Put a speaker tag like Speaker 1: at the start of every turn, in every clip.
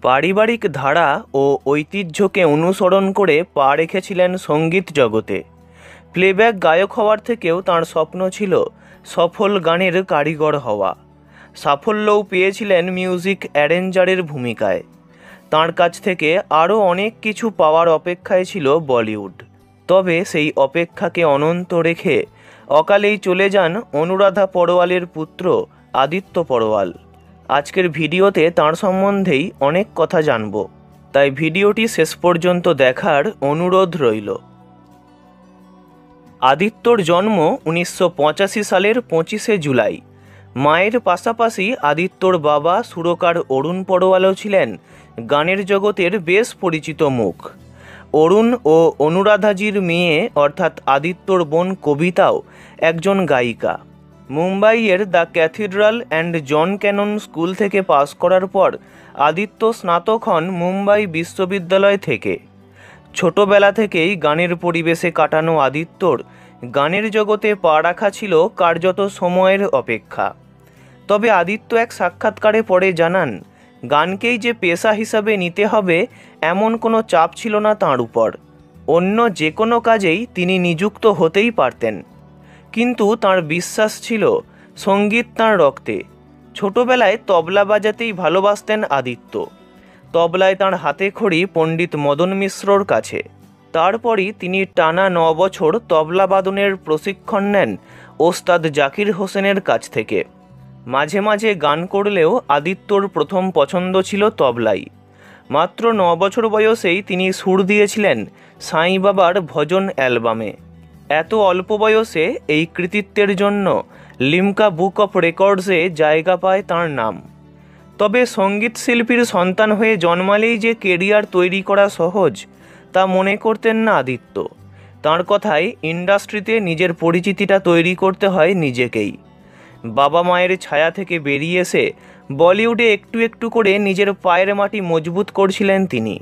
Speaker 1: পারিবারিক ধারা ও ঐতিহ্যকে অনুসরণ করে পা রেখেছিলেন সঙ্গীত জগতে। প্লেব্যাক গায়ক হওয়ার থেকেও তাঁর স্বপ্ন ছিল সফল গানের কারিগর হওয়া। সাফল্যও পেয়েছিলেন মিউজিক অ্যারেঞ্জারের ভূমিকায়। তাঁর কাছ থেকে আরও অনেক কিছু পাওয়ার অপেক্ষায় ছিল বলিউড। তবে সেই অপেক্ষাকে অনন্ত রেখে অকালেই চলে যান অনুরাধা পড়োয়ালের পুত্র আদিত্য পড়োয়াল। আজকের ভিডিওতে তাঁর সম্বন্ধেই অনেক কথা জানব, তাই ভিডিওটি শেষ পর্যন্ত দেখার অনুরোধ রইল। আদিত্যর জন্ম 1985 সালের 25শে জুলাই। মায়ের পাশাপাশি আদিত্যর বাবা সুরকার অরুণ পড়োয়ালও ছিলেন গানের জগতের বেশ পরিচিত মুখ। অরুণ ও অনুরাধাজির মেয়ে অর্থাৎ আদিত্যর বোন কবিতাও একজন গায়িকা। মুম্বাইয়ের the Cathedral and John Connon School থেকে পাশ করার পর আদিত্য স্নাতক হন মুম্বাই বিশ্ববিদ্যালয় থেকে। ছোটবেলা থেকেই গানের পরিবেশে কাটানো আদিত্যর গানের জগতে পা রাখা ছিল কার্যত সময়ের অপেক্ষা। তবে আদিত্য এক সাক্ষাৎকারে পরে জানান, গানকেই যে পেশা হিসাবে নিতে হবে এমন কোনো চাপ ছিল না তাঁর উপর। অন্য যে কোনো কাজেই তিনি নিযুক্ত হতেই পারতেন, কিন্তু তাঁর বিশ্বাস ছিল সঙ্গীত তাঁর রক্তে। ছোটবেলায় তবলা বাজাতেই ভালোবাসতেন আদিত্য। তবলায় তাঁর হাতে খড়ি পণ্ডিত মদন মিশ্রর কাছে। তারপরই তিনি টানা 9 বছর তবলা বাদনের প্রশিক্ষণ নেন ওস্তাদ জাকির হোসেনের কাছ থেকে। মাঝে মাঝে গান করলেও আদিত্যর প্রথম পছন্দ ছিল তবলাই। মাত্র 9 বছর বয়সেই তিনি সুর দিয়েছিলেন সাঁই বাবার ভজন অ্যালবামে। এত অল্প বয়সে এই কৃতিত্বের জন্য লিমকা বুক অফ রেকর্ডসে জায়গা পায় তাঁর নাম। তবে সঙ্গীত শিল্পীর সন্তান হয়ে জন্মালেই যে কেরিয়ার তৈরি করা সহজ তা মনে করতেন না আদিত্য। তাঁর কথায়, ইন্ডাস্ট্রিতে নিজের পরিচিতিটা তৈরি করতে হয় নিজেকেই। বাবা মায়ের ছায়া থেকে বেরিয়ে এসে বলিউডে একটু একটু করে নিজের পায়ের মাটি মজবুত করছিলেন তিনি।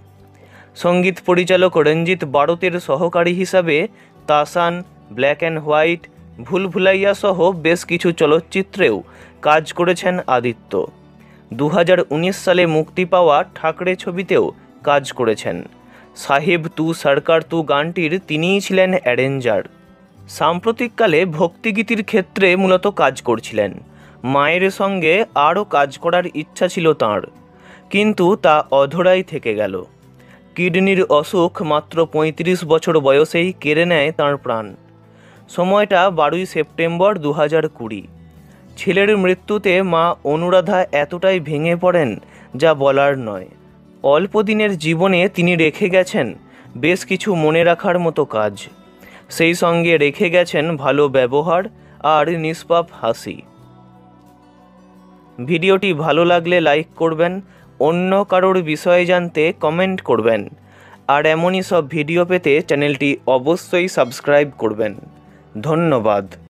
Speaker 1: সঙ্গীত পরিচালক রঞ্জিত বারতের সহকারী হিসাবে তাসান, ব্ল্যাক অ্যান্ড হোয়াইট, ভুল ভুলাইয়া সহ বেশ কিছু চলচ্চিত্রেও কাজ করেছেন আদিত্য। 2019 সালে মুক্তি পাওয়া ঠাকরে ছবিতেও কাজ করেছেন। সাহেব তু সরকার তু গানটির তিনিই ছিলেন অ্যারেঞ্জার। সাম্প্রতিককালে ভক্তিগীতির ক্ষেত্রে মূলত কাজ করছিলেন। মায়ের সঙ্গে আরও কাজ করার ইচ্ছা ছিল তাঁর, কিন্তু তা অধরাই থেকে গেল। কিডনির অসুখ মাত্র 35 বছর বয়সেই কেড়ে নেয় তাঁর প্রাণ। সময়টা 12 সেপ্টেম্বর 2020। ছেলের মৃত্যুতে মা অনুরাধা এতটাই ভেঙে পড়েন যা বলার নয়। অল্প দিনের জীবনে তিনি রেখে গেছেন বেশ কিছু মনে রাখার মতো কাজ। সেই সঙ্গে রেখে গেছেন ভালো ব্যবহার আর নিষ্পাপ হাসি। ভিডিওটি ভালো লাগলে লাইক করবেন, অন্য কারোর বিষয়ে জানতে কমেন্ট করবেন, আর এমনই সব ভিডিও পেতে চ্যানেলটি অবশ্যই সাবস্ক্রাইব করবেন। ধন্যবাদ।